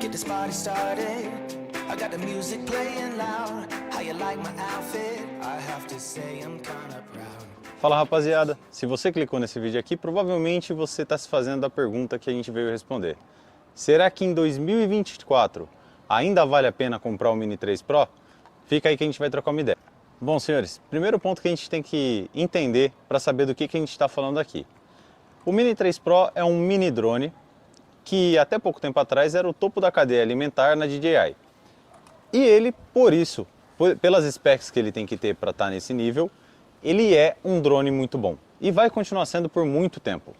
get this party started. I got the music playing loud. How you like my outfit? I have to say I'm kinda proud. Fala rapaziada, se você clicou nesse vídeo aqui, provavelmente você está se fazendo a pergunta que a gente veio responder. Será que em 2024 ainda vale a pena comprar o Mini 3 Pro? Fica aí que a gente vai trocar uma ideia. Bom senhores, primeiro ponto que a gente tem que entender para saber do que a gente está falando aqui. O Mini 3 Pro é um mini drone que até pouco tempo atrás era o topo da cadeia alimentar na DJI. E ele, por isso, pelas specs que ele tem que ter para estar nesse nível, ele é um drone muito bom e vai continuar sendo por muito tempo.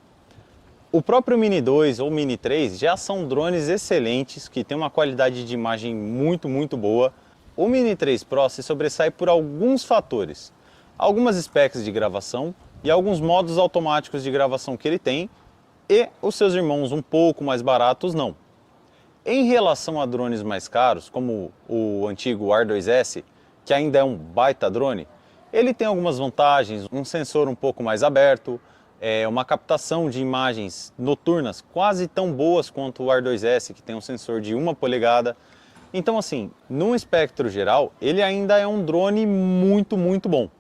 O próprio Mini 2 ou Mini 3 já são drones excelentes que têm uma qualidade de imagem muito boa. O Mini 3 Pro se sobressai por alguns fatores, algumas specs de gravação e alguns modos automáticos de gravação que ele tem e os seus irmãos um pouco mais baratos não. Em relação a drones mais caros, como o antigo R2S, que ainda é um baita drone, ele tem algumas vantagens, um sensor um pouco mais aberto, uma captação de imagens noturnas quase tão boas quanto o R2S, que tem um sensor de 1 polegada. Então assim, num espectro geral, ele ainda é um drone muito bom.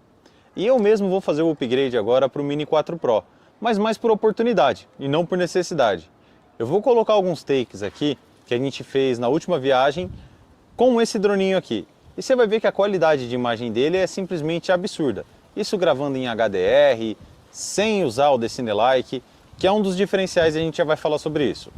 E eu mesmo vou fazer o upgrade agora para o Mini 4 Pro, mas mais por oportunidade e não por necessidade. Eu vou colocar alguns takes aqui que a gente fez na última viagem com esse droninho aqui. E você vai ver que a qualidade de imagem dele é simplesmente absurda. Isso gravando em HDR, sem usar o DecineLike, que é um dos diferenciais e a gente já vai falar sobre isso.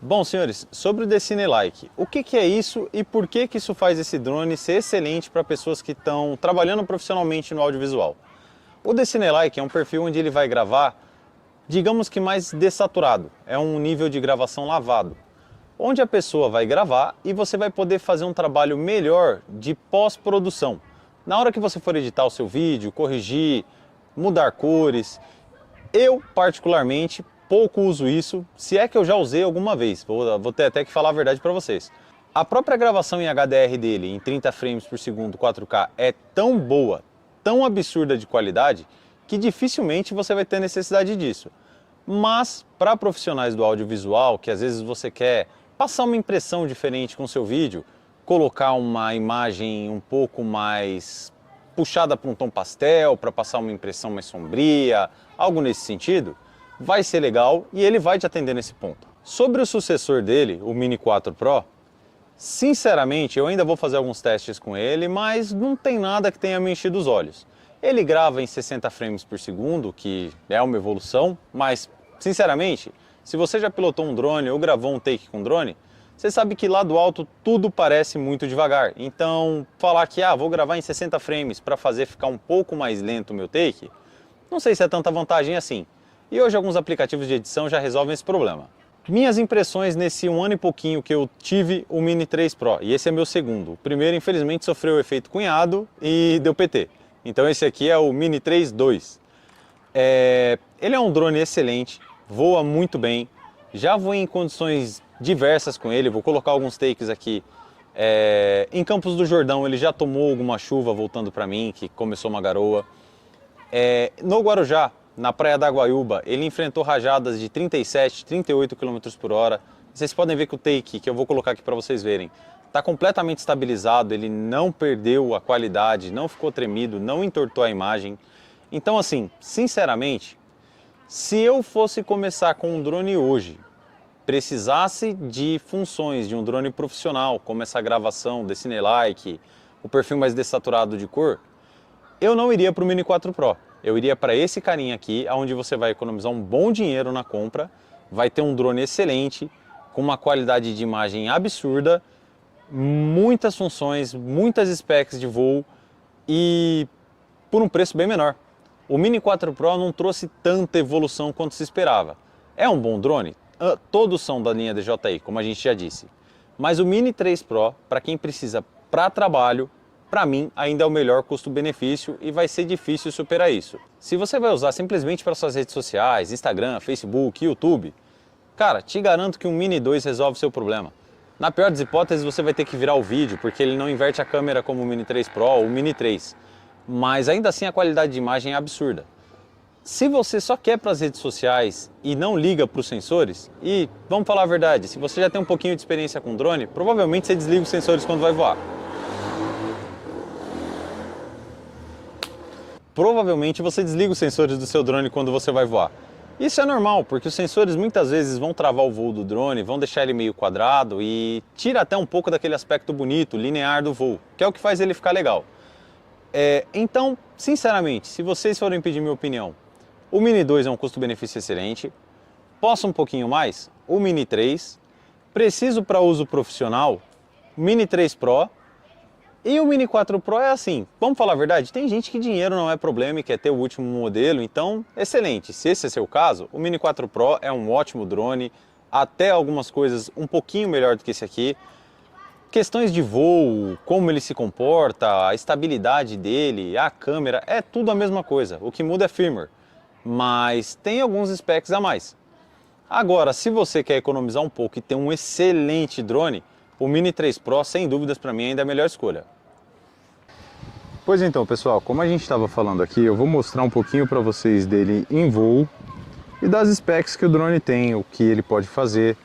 Bom senhores, sobre o DecineLike, o que é isso e por que isso faz esse drone ser excelente para pessoas que estão trabalhando profissionalmente no audiovisual? O DecineLike é um perfil onde ele vai gravar, digamos que mais dessaturado, é um nível de gravação lavado, onde a pessoa vai gravar e você vai poder fazer um trabalho melhor de pós-produção. Na hora que você for editar o seu vídeo, corrigir, mudar cores, eu particularmente pouco uso isso, se é que eu já usei alguma vez, vou ter até que falar a verdade para vocês. A própria gravação em HDR dele, em 30 frames por segundo 4K, é tão boa, tão absurda de qualidade, que dificilmente você vai ter necessidade disso. Mas, para profissionais do audiovisual, que às vezes você quer passar uma impressão diferente com o seu vídeo, colocar uma imagem um pouco mais puxada para um tom pastel, para passar uma impressão mais sombria, algo nesse sentido, vai ser legal e ele vai te atender nesse ponto. Sobre o sucessor dele, o Mini 4 Pro, sinceramente eu ainda vou fazer alguns testes com ele, mas não tem nada que tenha me enchido os olhos. Ele grava em 60 frames por segundo, que é uma evolução, mas sinceramente, se você já pilotou um drone ou gravou um take com drone, você sabe que lá do alto tudo parece muito devagar. Então falar que vou gravar em 60 frames para fazer ficar um pouco mais lento o meu take, não sei se é tanta vantagem assim. E hoje alguns aplicativos de edição já resolvem esse problema. Minhas impressões nesse 1 ano e pouquinho que eu tive o Mini 3 Pro, e esse é meu segundo. O primeiro infelizmente sofreu o efeito cunhado e deu PT. Então esse aqui é o Mini 3 2. Ele é um drone excelente, voa muito bem, já voei em condições diversas com ele, vou colocar alguns takes aqui. Em Campos do Jordão ele já tomou alguma chuva voltando para mim, que começou uma garoa. No Guarujá, na Praia da Guaiúba, ele enfrentou rajadas de 37, 38 km por hora. Vocês podem ver que o take, que eu vou colocar aqui para vocês verem, está completamente estabilizado, ele não perdeu a qualidade, não ficou tremido, não entortou a imagem. Então assim, sinceramente, se eu fosse começar com um drone hoje, precisasse de funções de um drone profissional, como essa gravação, DecineLike, o perfil mais dessaturado de cor, eu não iria para o Mini 4 Pro. Eu iria para esse carinha aqui, onde você vai economizar um bom dinheiro na compra, vai ter um drone excelente, com uma qualidade de imagem absurda, muitas funções, muitas specs de voo e por um preço bem menor. O Mini 4 Pro não trouxe tanta evolução quanto se esperava. É um bom drone? todos são da linha DJI, como a gente já disse. Mas o Mini 3 Pro, para quem precisa para trabalho, para mim ainda é o melhor custo-benefício e vai ser difícil superar isso. Se você vai usar simplesmente para suas redes sociais, Instagram, Facebook, YouTube, cara, te garanto que um Mini 2 resolve seu problema. Na pior das hipóteses, você vai ter que virar o vídeo, porque ele não inverte a câmera como o Mini 3 Pro ou o Mini 3. Mas ainda assim a qualidade de imagem é absurda. Se você só quer para as redes sociais e não liga para os sensores, e vamos falar a verdade, se você já tem um pouquinho de experiência com drone, provavelmente você desliga os sensores quando vai voar. Provavelmente você desliga os sensores do seu drone quando você vai voar. Isso é normal, porque os sensores muitas vezes vão travar o voo do drone, vão deixar ele meio quadrado e tira até um pouco daquele aspecto bonito, linear do voo, que é o que faz ele ficar legal. Então, sinceramente, se vocês forem pedir minha opinião, o Mini 2 é um custo-benefício excelente, posso um pouquinho mais, o Mini 3, preciso para uso profissional, o Mini 3 Pro, e o Mini 4 Pro é assim, vamos falar a verdade, tem gente que dinheiro não é problema e quer ter o último modelo, então excelente, se esse é seu caso, o Mini 4 Pro é um ótimo drone, até algumas coisas um pouquinho melhor do que esse aqui. Questões de voo, como ele se comporta, a estabilidade dele, a câmera, é tudo a mesma coisa, o que muda é firmware, mas tem alguns specs a mais. Agora, se você quer economizar um pouco e ter um excelente drone, o Mini 3 Pro, sem dúvidas, para mim ainda é a melhor escolha. Pois então, pessoal, como a gente estava falando aqui, eu vou mostrar um pouquinho para vocês dele em voo e das specs que o drone tem, o que ele pode fazer.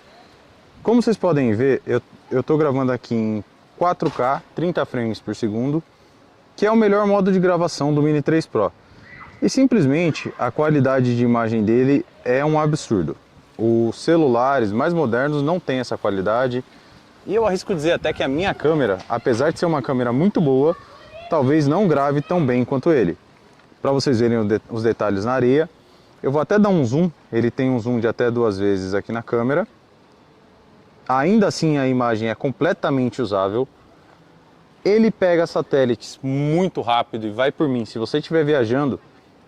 Como vocês podem ver, eu estou gravando aqui em 4K, 30 frames por segundo, que é o melhor modo de gravação do Mini 3 Pro. E simplesmente a qualidade de imagem dele é um absurdo. Os celulares mais modernos não têm essa qualidade. E eu arrisco dizer até que a minha câmera, apesar de ser uma câmera muito boa, talvez não grave tão bem quanto ele. Para vocês verem os detalhes na areia, eu vou até dar um zoom, ele tem um zoom de até 2 vezes aqui na câmera. Ainda assim a imagem é completamente usável. Ele pega satélites muito rápido e vai por mim. Se você estiver viajando,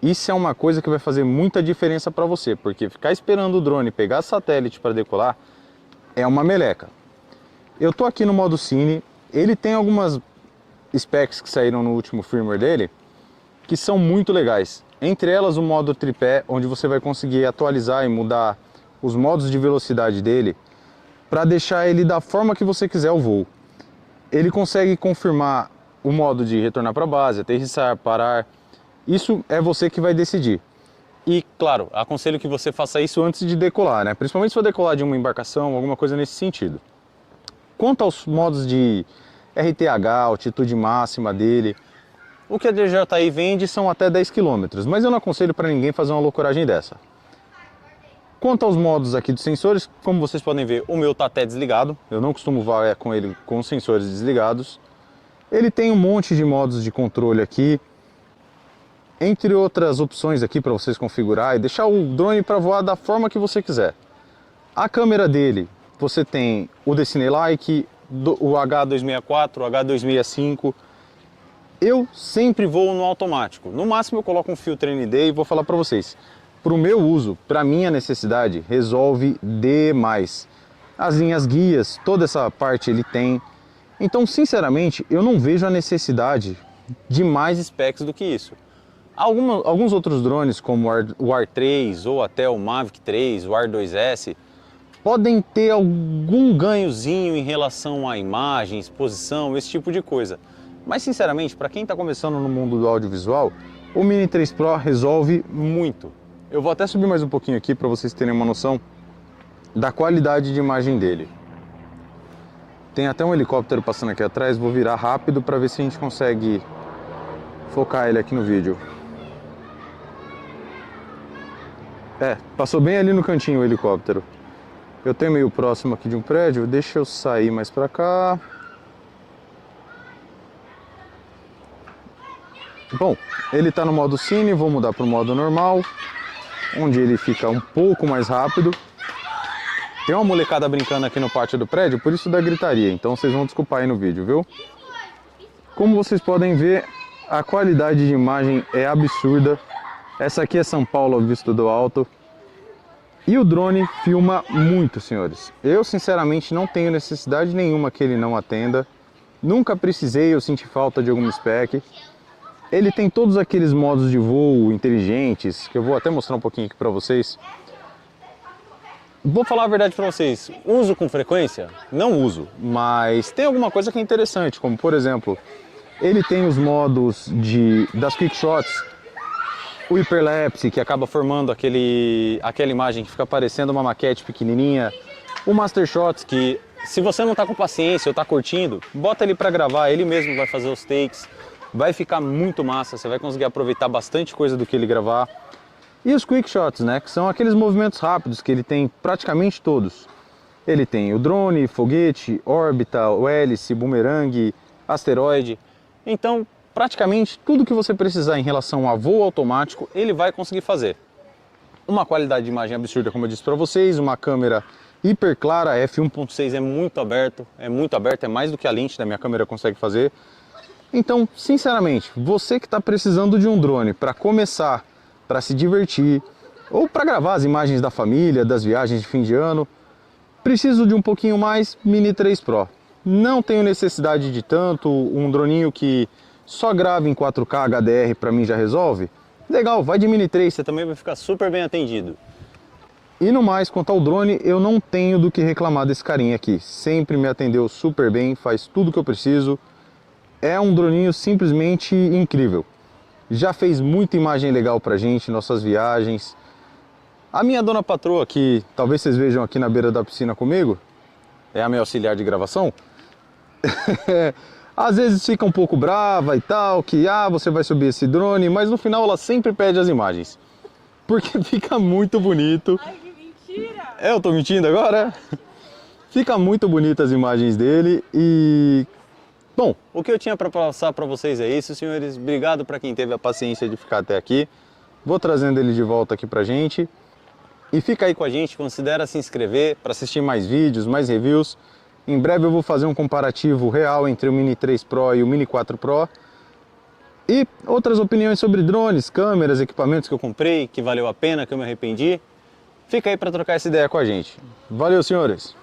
isso é uma coisa que vai fazer muita diferença para você, porque ficar esperando o drone pegar satélite para decolar é uma meleca. Eu tô aqui no modo Cine, ele tem algumas specs que saíram no último firmware dele que são muito legais. Entre elas o modo tripé, onde você vai conseguir atualizar e mudar os modos de velocidade dele para deixar ele da forma que você quiser o voo. Ele consegue confirmar o modo de retornar para a base, aterrissar, parar. Isso é você que vai decidir. E, claro, aconselho que você faça isso antes de decolar, né? Principalmente se for decolar de uma embarcação, alguma coisa nesse sentido. Quanto aos modos de RTH, altitude máxima dele, o que a DJI vende são até 10 km, mas eu não aconselho para ninguém fazer uma loucuragem dessa. Quanto aos modos aqui dos sensores, como vocês podem ver, o meu está até desligado, eu não costumo voar com ele com os sensores desligados. Ele tem um monte de modos de controle aqui, entre outras opções aqui para vocês configurar e deixar o drone para voar da forma que você quiser. A câmera dele, você tem o DecineLike, o H264, o H265. Eu sempre voo no automático. No máximo eu coloco um filtro ND e vou falar para vocês. Para o meu uso, para minha necessidade, resolve demais. As linhas guias, toda essa parte ele tem. Então, sinceramente, eu não vejo a necessidade de mais specs do que isso. Alguns outros drones, como o R3 ou até o Mavic 3, o R2S, podem ter algum ganhozinho em relação à imagem, exposição, esse tipo de coisa. Mas sinceramente, para quem está começando no mundo do audiovisual, o Mini 3 Pro resolve muito. Eu vou até subir mais um pouquinho aqui para vocês terem uma noção da qualidade de imagem dele. Tem até um helicóptero passando aqui atrás, vou virar rápido para ver se a gente consegue focar ele aqui no vídeo. Passou bem ali no cantinho o helicóptero. Eu tenho meio próximo aqui de um prédio, deixa eu sair mais pra cá. Bom, ele tá no modo Cine, vou mudar pro modo normal, onde ele fica um pouco mais rápido. Tem uma molecada brincando aqui no pátio do prédio, por isso da gritaria, então vocês vão desculpar aí no vídeo, viu? Como vocês podem ver, a qualidade de imagem é absurda. Essa aqui é São Paulo visto do alto. E o drone filma muito, senhores. Eu, sinceramente, não tenho necessidade nenhuma que ele não atenda. Nunca precisei, eu senti falta de alguma spec. Ele tem todos aqueles modos de voo inteligentes, que eu vou até mostrar um pouquinho aqui para vocês. Vou falar a verdade para vocês, uso com frequência? Não uso, mas tem alguma coisa que é interessante, como por exemplo, ele tem os modos das quick shots, o hyperlapse, que acaba formando aquela imagem que fica parecendo uma maquete pequenininha, o master shots, que se você não está com paciência ou está curtindo, bota ele para gravar, ele mesmo vai fazer os takes, vai ficar muito massa, você vai conseguir aproveitar bastante coisa do que ele gravar. E os quick shots, né, que são aqueles movimentos rápidos que ele tem praticamente todos. Ele tem o drone, foguete, órbita, o hélice, bumerangue, asteroide. Então, praticamente tudo que você precisar em relação a voo automático, ele vai conseguir fazer. Uma qualidade de imagem absurda, como eu disse para vocês, uma câmera hiper clara, f1.6 é muito aberto, é mais do que a lente da minha câmera consegue fazer. Então, sinceramente, você que está precisando de um drone para começar, para se divertir, ou para gravar as imagens da família, das viagens de fim de ano, preciso de um pouquinho mais, Mini 3 Pro. Não tenho necessidade de tanto, um droninho que só grava em 4K HDR para mim já resolve. Legal, vai de Mini 3, você também vai ficar super bem atendido. E no mais, quanto ao drone, eu não tenho do que reclamar desse carinha aqui. Sempre me atendeu super bem, faz tudo que eu preciso. É um droninho simplesmente incrível. Já fez muita imagem legal pra gente, nossas viagens. A minha dona patroa, que talvez vocês vejam aqui na beira da piscina comigo, é a minha auxiliar de gravação. Às vezes fica um pouco brava e tal, que você vai subir esse drone, mas no final ela sempre pede as imagens. Porque fica muito bonito. Ai, que mentira! Eu tô mentindo agora? Fica muito bonito as imagens dele e... Bom, o que eu tinha para passar para vocês é isso, senhores. Obrigado para quem teve a paciência de ficar até aqui. Vou trazendo ele de volta aqui pra gente. E fica aí com a gente, considera se inscrever para assistir mais vídeos, mais reviews. Em breve eu vou fazer um comparativo real entre o Mini 3 Pro e o Mini 4 Pro. E outras opiniões sobre drones, câmeras, equipamentos que eu comprei, que valeu a pena, que eu me arrependi. Fica aí para trocar essa ideia com a gente. Valeu, senhores!